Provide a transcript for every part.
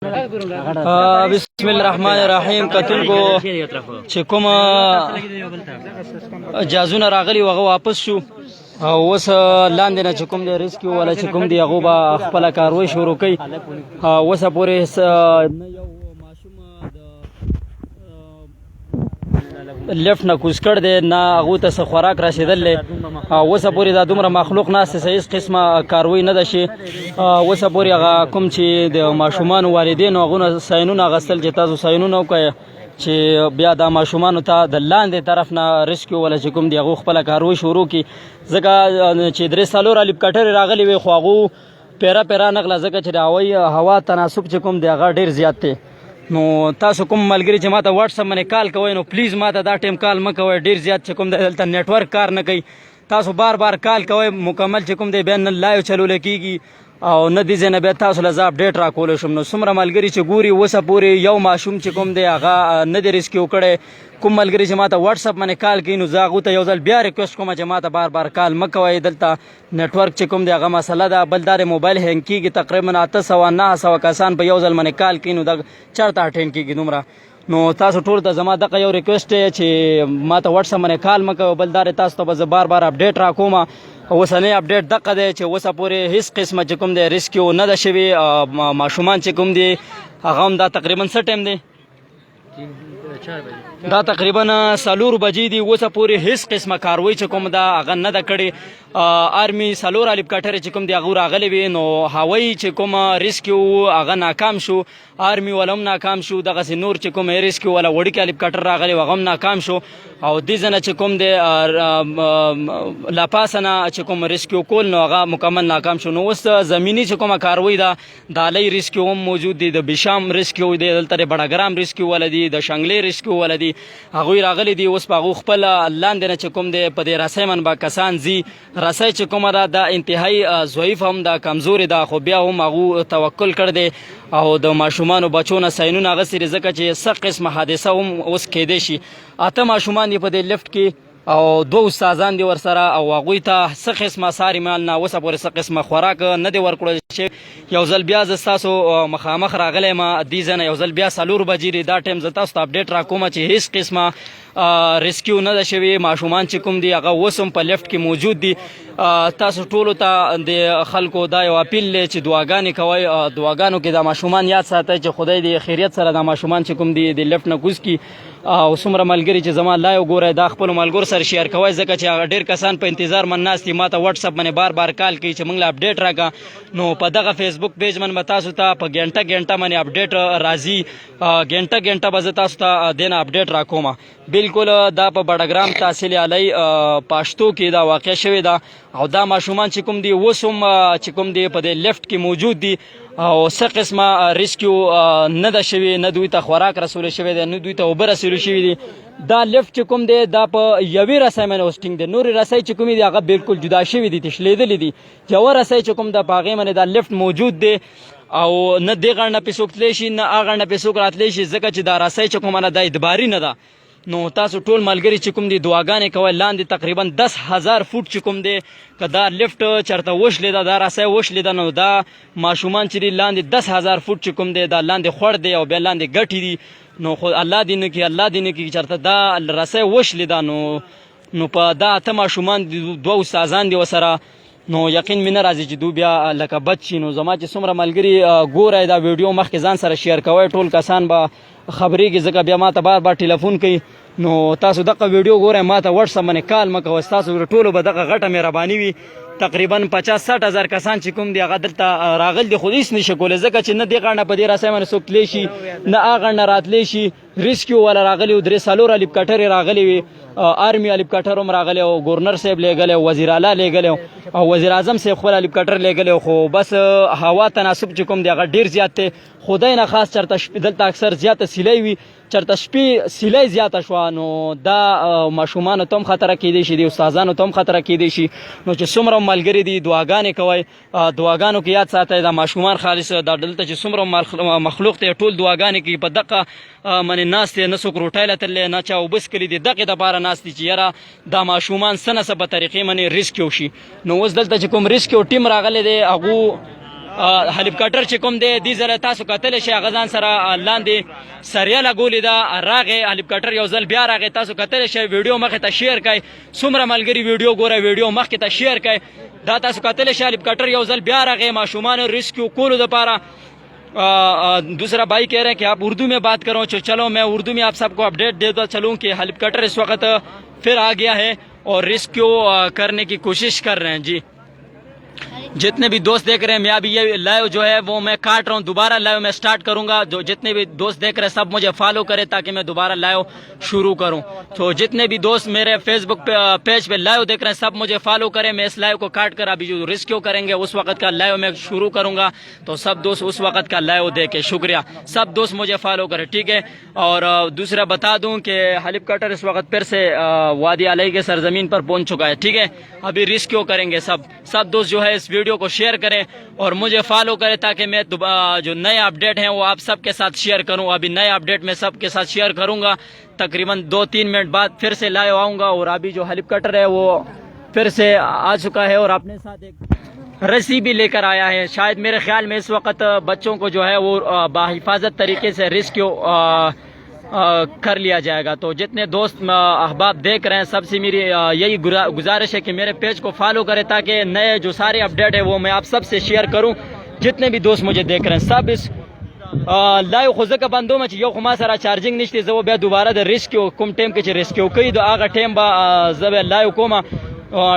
بسم الله الرحمن الرحیم. کتونکو چې کوم جازونه راغلي وغه واپس شو او اوس لاندې نه چې کوم دی ریسکیو والا چې کوم دی هغه به خپله کاروي شروع کوي. اوسه پورې لیفت نه کوز کړ دی نه هغو ته څه خوراک رسېدل دی. اوسه پورې دا دومره مخلوق ناست دی هېڅ قسمه کاروي نه ده شي. اوسه پورې هغه کوم چې د ماشومانو والدینو هغونه ساینونه اخیستل چې تاسو ساینونه وکړئ چې بیا دا ماشومانو ته د لاندې طرف نه ریسکیو والا چې کوم دی هغو خپله کاروي شروع کړي. ځکه چې 3-4 هلیکاپټرې راغلي وي خو هغو پیره نغله ځکه چې د هوا تناسب چې کوم دی هغه ډېر زیات دی. نو تاسو کوم ملګري چې ماته واتساپ باندې کال کوئ نو پلیز ماته دا ټایم کال مه کوئ. ډېر زیات چې کوم دی دلته نیټورک کار نه کوي. تاسو بار کال کوئ مکمل چې کوم دی بیا نه لایو چلولی کېږي او نه دې ځای نه بیا تاسو له زه اپډیټ راکولی شم. نو څومره ملګري چې ګوري اوسه پورې یو ماشوم چې کوم دی هغه نه دی ریسکیو کړی. کوم ملګري چې ماته واتساپ باندې کال کوي نو زه هغو ته یو ځل بیا ریکویسټ کوم چې ماته بار کال مه کوئ. دلته نیټورک چې کوم دی هغه مسله ده. بل دا موبایل هینګ کېږي تقریبا 800-900 کسان په یو ځل باندې کال کوي نو دا چېرته اټینډ کېږي دومره. نو تاسو ټول ته زما دغه یو ریکویسټ دی چې ماته واتساپ باندې کال مه کوئ. بل دا تاسو ته به زه بار اپډیټ راکوم. اوسنی اپډیټ دغه دی چې اوسه پورې هېڅ قسمه چې کوم دی ریسکیو نه ده شوي. ماشومان چې کوم دی هغه هم دا تقریبا څه ټایم دی دا تقریبا 4 بجې دي. اوسه پورې هېڅ قسمه کاروي چې کوم ده هغه نه ده کړې. آرمي 4 هلیکاپټرې چې کوم دی هغه راغلی وي نو هوایي چې کوم ریسکیو هغه ناکام شو. آرمي والا هم ناکام شو. دغسې نور چې کوم ریسکیو والا وړوکي هلیکاپټر راغلی و هغه هم ناکام شو. او دې ځای نه چې کوم دی لا پاسه نه چې کوم ریسکیو کول نو هغه مکمل ناکام شو. نو اوس زمیني چې کومه کاروي ده د الۍ ریسکیو هم موجود دي، د بشام ریسکیو دی، دلته د بډګرام ریسکیو والا دي، د شنګلې ریسکیو والا دي. هغوی راغلي دي. اوس په هغو خپل لاندې نه چې کوم دی په دې رسۍ من به کسان ځي. رسۍ چې کومه ده دا انتهایي ضعیف هم ده، کمزورې ده، خو بیا هم هغو توکل کړی دی او د ماشومانو بچو نه ساینونه اخیستي دي ځکه چې څه قسمه حادثه هم اوس کیدی شي. 8 ماشومان دي په دې لفټ کې او 2 استادان دي ورسره او هغوی ته څه قسمه ساري مال نه اوسه پورې څه قسمه خوراک نه دی ورکړل شوی. یو ځل بیا زه ستاسو مخامخ راغلی یم دې ځای نه. یو ځل بیا 4 بجې دي دا ټایم زه تاسو ته اپډیټ راکوم چې هېڅ قسمه ریسکیو نه ده شوي. ماشومان چې کوم دي هغه اوس هم په لفټ کې موجود دي. تاسو ټولو ته د خلکو دا یو اپیل دی چې دعاګانې کوئ. دعاګانو کې دا ماشومان یاد ساتئ چې خدای د خیریت سره دا ماشومان چې کوم دي د لفټ نه کوز کړي. او څومره ملګري چې زما لایو ګورئ دا خپلو ملګرو سره شیر کوئ ځکه چې هغه ډېر کسان په انتظار من ناست دي. ما ته واتساپ باندې بار کال کوي چې موږ له اپډیټ راکړه. نو په دغه فیسبوک پیج من به تاسو ته په ګنټه باندې اپډیټ راځي. ګنټه به زه تاسو ته دې نه اپډیټ راکوم. بالکل دا په بډګرام تحصیل علی پاشتو کې دا واقع شوې ده او دا ماشومان چې کوم دي اوس هم چې کوم دي په دې لفټ کې موجود دي او څه قسمه ریسکیو نه ده شوي، نه دوی ته خوراک رسولی شوی دی، نه دوی ته اوبه رسولی شوي دي. دا لفټ چې کوم دی دا په یوې رسۍ باندې اوس ټینګ دی. نورې رسۍ چې کومې دي هغه بالکل جدا شوي دي، تشلیدلې دي. یوه رسۍ چې کوم ده په هغې باندې دا لفټ موجود دی او نه دې غاړه نه پې څوک تلی شي نه هغه غاړه نه پې څوک راتلی شي ځکه چې دا رسۍ چې کومه نه دا اعتباري نه ده. نو تاسو ټول ملګري چې کوم دي دعاګانې کوئ. لاندې تقریبا 10,000 فوټ چې کوم دی که دا لفټ چېرته وشلې ده دا رسۍ وشلې ده نو دا ماشومان چې دي لاندې 10,000 فوټ چې کوم دی دا لاندې خوړ دی او بیا لاندې ګټې دي. نو خو الله دې نه کړي چې چېرته دا رسۍ وشلې ده نو په دا 8 ماشومان دي، 2 استادان دي ورسره. نو یقین مې نه راځي چې دوی بیا لکه بد شي. نو زما چې څومره ملګري ګورئ دا ویډیو مخکې ځان سره شیر کوئ. ټول کسان به خبرېږي ځکه بیا ما ته بار ټلیفون کوي. نو تاسو دغه ویډیو ګورئ ما ته واتساپ باندې کال مه کوئ. ستاسو ټولو به دغه غټه مهرباني وي. تقریبا 50-60 هزار کسان چې کوم دي هغه دلته راغلي دي خو هېڅ نشي کولی ځکه چې نه دې غاړه په دې رسۍ باندې څوک تلی شي نه هغه غاړه راتلی شي. ریسکیو والا راغلي و 3-4 هلیکاپټرې راغلي وي. آرمي هلیکاپټر هم راغلی او ګورنر صاحب لیږلی او وزیر اعلی لیږلی او وزیر اعظم صاحب خپل هلیکاپټر لیږلی خو بس هوا تناسب چې کوم دی هغه ډېر زیات دی. خدای نه خاص چېرته دلته اکثر زیاته سیلۍ وي، چېرته شپې سیلۍ زیاته شوه نو دا ماشومانو ته هم خطره کیدی شي، د استادانو ته هم خطره کیدی شي. نو چې څومره ملګري دي دعاګانې کوئ. دعاګانو کې یاد ساتئ دا ماشومان خالص دا دلته چې څومره مخلوق دی ټول دعاګانې کوي. په دقه باندې ناست دی، نه څوک روټۍ لتللی نه چا اوبه څکلي دي، دغې دپاره ناست دي چې یاره دا ماشومان څه نه څه په طریقې باندې ریسکیو شي. نو اوس دلته چې کوم ریسکیو ټیم راغلی دی هغو هلیکاپټر چې کوم دی دې ځله تاسو کتلی شئ هغه ځان سره لاندې سریه لګولې ده راغی هلیکاپټر یو ځل بیا راغی تاسو کتلی شئ ویډیو مخې ته شیر کړئ څومره ملګري ویډیو ګوره ویډیو مخکې ته شیر کړئ دا تاسو کتلی شئ هلیکاپټر یو ځل بیا راغی ماشومانو ریسکیو کولو دپاره دوسرا भाई कह रहे हैं कि आप उर्दू में बात करो चलो मैं उर्दू में आप सबको अपडेट देता चलूँ कि हेलीकॉप्टर इस वक्त फिर आ गया है और रेस्क्यू करने की कोशिश कर रहे हैं जी। जितने भी दोस्त देख रहे हैं मैं अभी ये लाइव जो है वो मैं काट रहा हूँ दोबारा लाइव मैं स्टार्ट करूंगा जो जितने भी दोस्त देख रहे हैं सब मुझे फॉलो करें ताकि मैं दोबारा लाइव शुरू करूं। तो जितने भी दोस्त मेरे फेसबुक पेज पे लाइव देख रहे हैं सब मुझे फॉलो करें मैं इस लाइव को काट कर अभी जो रेस्क्यू करेंगे उस वक्त का लाइव मैं शुरू करूंगा तो सब दोस्त उस वक्त का लाइव देखे शुक्रिया सब दोस्त मुझे फॉलो करें ठीक है। और दूसरा बता दूं कि हेलीकॉप्टर इस वक्त फिर से वादी अलई के सरजमीन पर पहुंच चुका है ठीक है। अभी रेस्क्यू करेंगे सब दोस्त जो है इस वीडियो को शेयर करें और मुझे फॉलो करें ताकि मैं जो नए अपडेट हैं वो आप सबके साथ शेयर करूं। अभी नए अपडेट मैं सबके साथ शेयर करूंगा तकरीबन 2-3 मिनट बाद फिर से लाइव आऊंगा। और अभी जो हेलीकॉप्टर है वो फिर से आ चुका है और अपने साथ एक रस्सी भी लेकर आया है। शायद मेरे ख्याल में इस वक्त बच्चों को जो है वो बाहिफाजत तरीके से रेस्क्यू कर लिया जाएगा। तो जितने दोस्त अहबाब देख रहे हैं सबसे मेरी यही गुजारिश है कि मेरे पेज को फॉलो करें ताकि नए जो सारे अपडेट है वो मैं आप सबसे शेयर करूं। जितने भी दोस्त मुझे देख रहे हैं सब इस लाइव खुद का बंदो में यो खुमा सारा चार्जिंग निश्चित जब बे दोबारा द रेस्क्यू कुम टाइम के रेस्क्यू कई दो आगा टाइम बा जब लाइव कोमा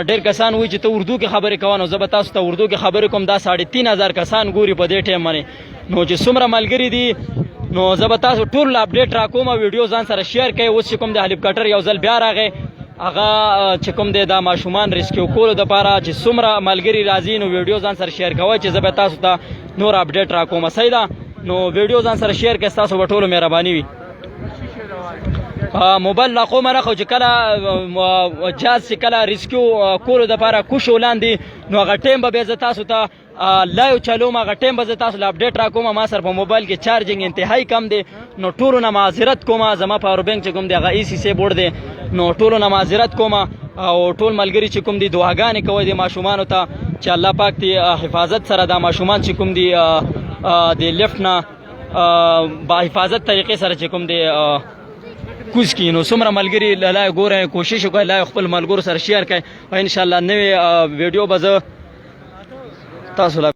ढेर कसान हुई तो उर्दू की खबर कवानो जब तासु उर्दू की खबर कोम दा 3,500 कसान गोरी पे दे टाइम मने नो जे सुमरा मलगरी दी नो जब तासु टूल अपडेट राकोमा वीडियो जान सर शेयर कई उस कोम द हेलीकॉप्टर यौ जल बिया रागे आगा चकुम दे दा माशुमान रेस्क्यू कोल द पारा जे सुमरा मलगरी राजी नो वीडियो जान सर शेयर कवय जे जब तासु ता नोर अपडेट राकोमा सईदा नो वीडियो जान सर शेयर के तासु बटोलो मेहरबानी वी मोबाइल लाखों में रखो कला जहाज से कला रेस्क्यू कोलो द पारा कुछ ओलांदी नो अगर टाइम बेजता सुता लाइव चलो मा टाइम बजता अपडेट राको मा सर मोबाइल के चार्जिंग इंतहाई कम दे नो टोलो ना माजरत को मा जमा पावर बैंक चकुम दे अगर इसी से बोर्ड दे नो टोलो ना माजरत को मा और टोल मलगरी चकुम दी दुआगाने कोई दे माशुमान होता च अल्लाह पाक ती हिफाजत सर दा माशुमान चकुम दी दे लेफ्ट ना बा हिफाजत तरीके सर चकुम दे कुछ की नो सुमरा मलगरी लाए गो रहे कोशिश को लाए खपल मलगुर सर शेयर करें और इंशाल्लाह नए वीडियो बज तासुला